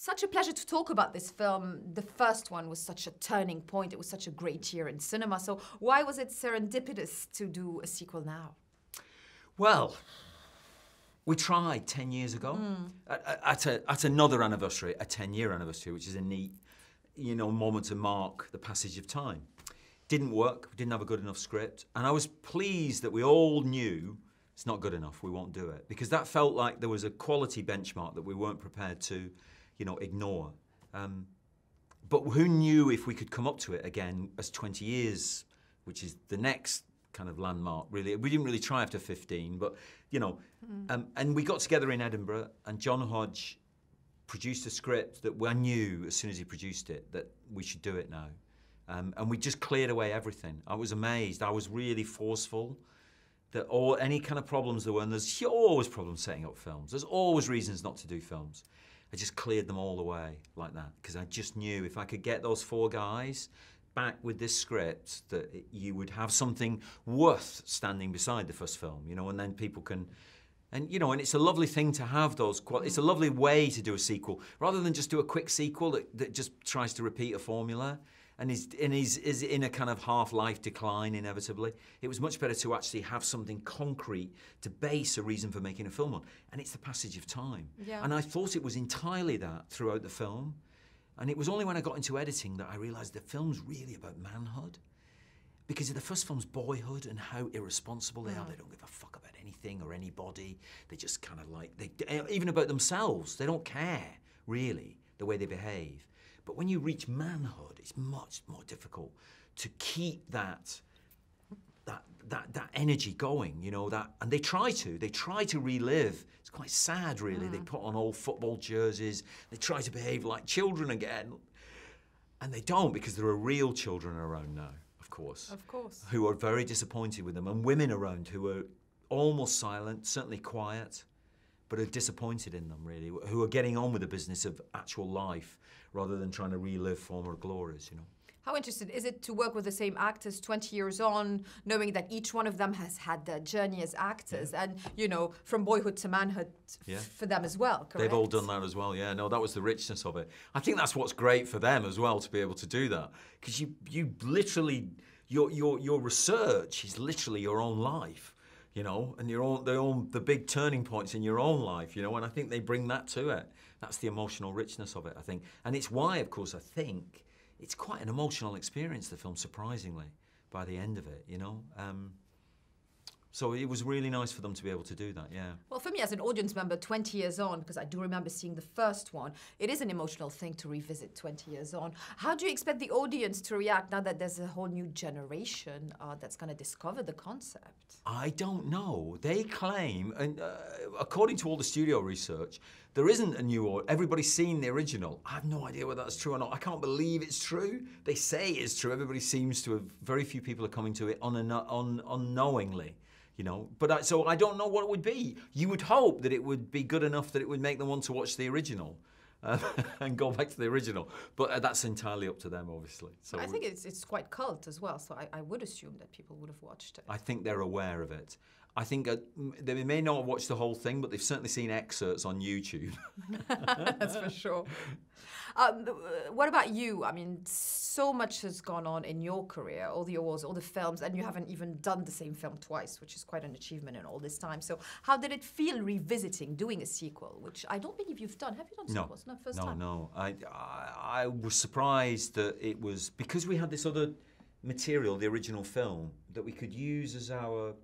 Such a pleasure to talk about this film. The first one was such a turning point. It was such a great year in cinema. So why was it serendipitous to do a sequel now? Well, we tried 10 years ago at another anniversary, a 10-year anniversary, which is a neat, moment to mark the passage of time. Didn't work. We didn't have a good enough script, and I was pleased that we all knew it's not good enough. We won't do it, because that felt like there was a quality benchmark that we weren't prepared to, ignore. But who knew if we could come up to it again as 20 years, which is the next kind of landmark, really. We didn't really try after 15, but, and we got together in Edinburgh, and John Hodge produced a script that I knew as soon as he produced it that we should do it now. And we just cleared away everything. I was amazed. I was really forceful that any kind of problems there were, and there's always problems setting up films. There's always reasons not to do films. I just cleared them all away like that, because I just knew if I could get those 4 guys back with this script, that you would have something worth standing beside the first film, and then people can, and it's a lovely thing to have those, it's a lovely way to do a sequel, rather than just do a quick sequel that just tries to repeat a formula and is in a kind of half-life decline inevitably. It was much better to actually have something concrete to base a reason for making a film on, and it's the passage of time. Yeah. And I thought it was entirely that throughout the film. And it was only when I got into editing that I realised the film's really about manhood. Because the first film's boyhood and how irresponsible they are. They don't give a fuck about anything or anybody. They just kind of even about themselves, they don't care, really, the way they behave. But when you reach manhood, it's much more difficult to keep that energy going, and they try to relive. It's quite sad, really. They put on old football jerseys, they try to behave like children again, and they don't, because there are real children around now, of course, who are very disappointed with them, and women around who are almost silent, certainly quiet, but are disappointed in them, really, who are getting on with the business of actual life rather than trying to relive former glories, How interesting is it to work with the same actors 20 years on, knowing that each one of them has had their journey as actors, and, from boyhood to manhood for them as well, correct? They've all done that as well, yeah. No, that was the richness of it. I think that's what's great for them as well, to be able to do that. Because you literally, your research is literally your own life, and the big turning points in your own life, and I think they bring that to it. That's the emotional richness of it, I think. And it's why, of course, I think it's quite an emotional experience, the film, surprisingly, by the end of it, So it was really nice for them to be able to do that, yeah. Well, for me as an audience member, 20 years on, because I do remember seeing the first one, it is an emotional thing to revisit 20 years on. How do you expect the audience to react now that there's a whole new generation that's going to discover the concept? I don't know. They claim, and according to all the studio research, there isn't a new audience. Everybody's seen the original. I have no idea whether that's true or not. I can't believe it's true. They say it's true. Everybody seems to have, very few people are coming to it unknowingly. So I don't know what it would be. You would hope that it would be good enough that it would make them want to watch the original and go back to the original. But that's entirely up to them, obviously. So I think it's quite cult as well, so I would assume that people would have watched it. I think they're aware of it. I think they may not have watched the whole thing, but they've certainly seen excerpts on YouTube. That's for sure. What about you? I mean, so much has gone on in your career, all the awards, all the films, and you haven't even done the same film twice, which is quite an achievement in all this time. So how did it feel revisiting, doing a sequel, which I don't believe you've done. Have you done sequels? No, first time. No. I was surprised that it was, because we had this other material, the original film, that we could use as our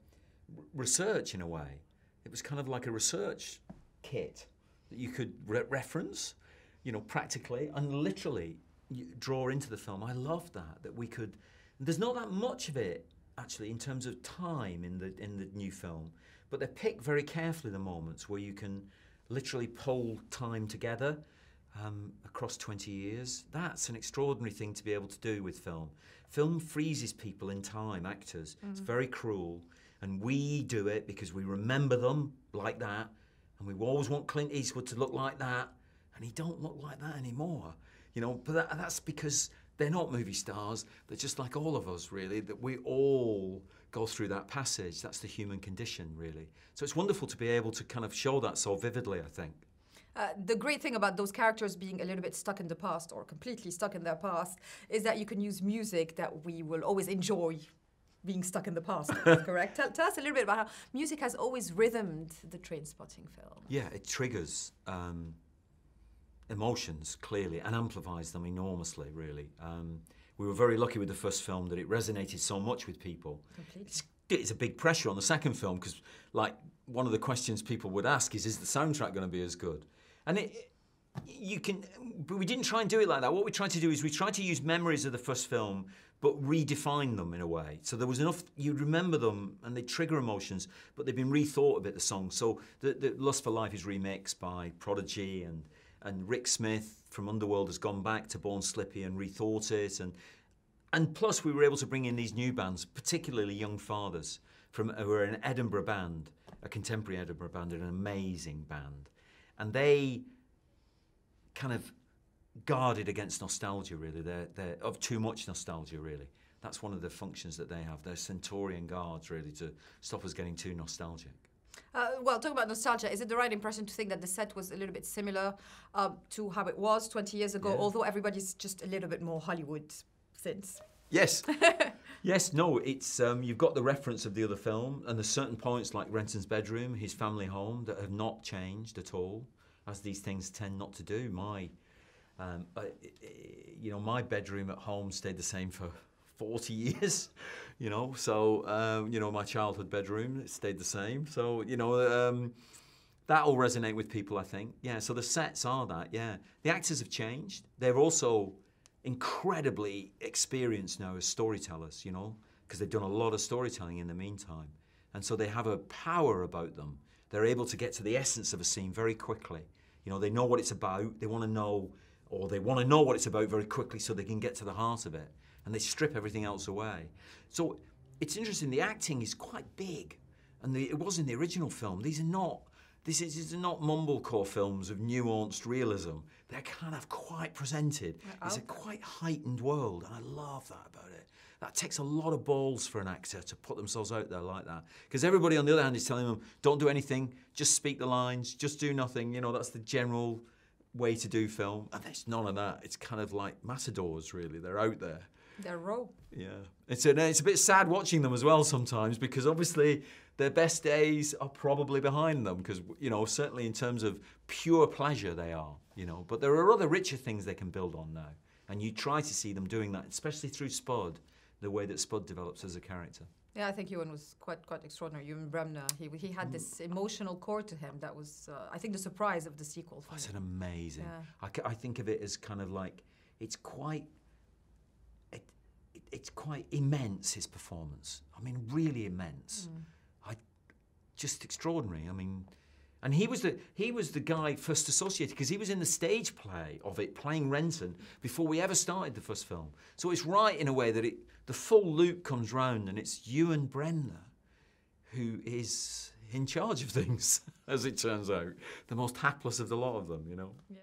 research in a way. It was kind of like a research kit that you could reference, practically and literally draw into the film. I love that we could. There's not that much of it actually in terms of time in the new film, but they pick very carefully the moments where you can literally pull time together across 20 years. That's an extraordinary thing to be able to do with film. Film freezes people in time, actors. It's very cruel. And we do it because we remember them like that, and we always want Clint Eastwood to look like that, and he don't look like that anymore. But that's because they're not movie stars. They're just like all of us, really, that we all go through that passage. That's the human condition, really. So it's wonderful to be able to kind of show that so vividly, I think. The great thing about those characters being a little bit stuck in the past or completely stuck in their past is that you can use music that we will always enjoy being stuck in the past, correct? Tell us a little bit about how music has always rhythmed the Trainspotting film. Yeah, it triggers emotions, clearly, and amplifies them enormously, really. We were very lucky with the first film that it resonated so much with people. Completely. It's a big pressure on the second film because, like, one of the questions people would ask is the soundtrack going to be as good? And but we didn't try and do it like that. What we tried to do is we tried to use memories of the first film, but redefine them in a way. So there was enough, you'd remember them and they trigger emotions, but they've been rethought a bit, the song. So the Lust for Life is remixed by Prodigy, and Rick Smith from Underworld has gone back to Born Slippy and rethought it. And plus we were able to bring in these new bands, particularly Young Fathers, who are an Edinburgh band, a contemporary Edinburgh band, an amazing band. And they kind of guarded against nostalgia, really. They're of too much nostalgia, really. That's one of the functions that they have. They're Centaurian guards, really, to stop us getting too nostalgic. Well, talking about nostalgia, is it the right impression to think that the set was a little bit similar to how it was 20 years ago, although everybody's just a little bit more Hollywood since? Yes. Yes, no, it's you've got the reference of the other film, and there's certain points like Renton's bedroom, his family home, that have not changed at all, as these things tend not to do. My bedroom at home stayed the same for 40 years, so, my childhood bedroom, it stayed the same. So, that'll resonate with people, I think. Yeah, so the sets are that, yeah. The actors have changed. They're also incredibly experienced now as storytellers, because they've done a lot of storytelling in the meantime. And so they have a power about them. They're able to get to the essence of a scene very quickly. They know what it's about. They want to know what it's about very quickly so they can get to the heart of it. And they strip everything else away. So it's interesting, the acting is quite big. And it was in the original film. These are not mumblecore films of nuanced realism. They're kind of quite presented. It's a quite heightened world, and I love that about it. That takes a lot of balls for an actor to put themselves out there like that. Because everybody on the other hand is telling them, don't do anything, just speak the lines, just do nothing. That's the general way to do film. And there's none of that. It's kind of like matadors, really. They're out there. They're raw. Yeah. It's a bit sad watching them as well sometimes, because obviously their best days are probably behind them, because, certainly in terms of pure pleasure they are, But there are other richer things they can build on now. And you try to see them doing that, especially through Spud, the way that Spud develops as a character. Yeah, I think Ewan was quite extraordinary. Ewan Bremner, he had this emotional core to him that was, I think, the surprise of the sequel. That's an amazing. Yeah. I think of it as kind of like, it's quite immense, his performance. I mean, really immense. Just extraordinary. I mean, and he was the guy first associated, because he was in the stage play of it, playing Renton, before we ever started the first film. So it's right in a way that the full loop comes round, and it's Ewan Bremner who is in charge of things, as it turns out. The most hapless of the lot of them, Yeah.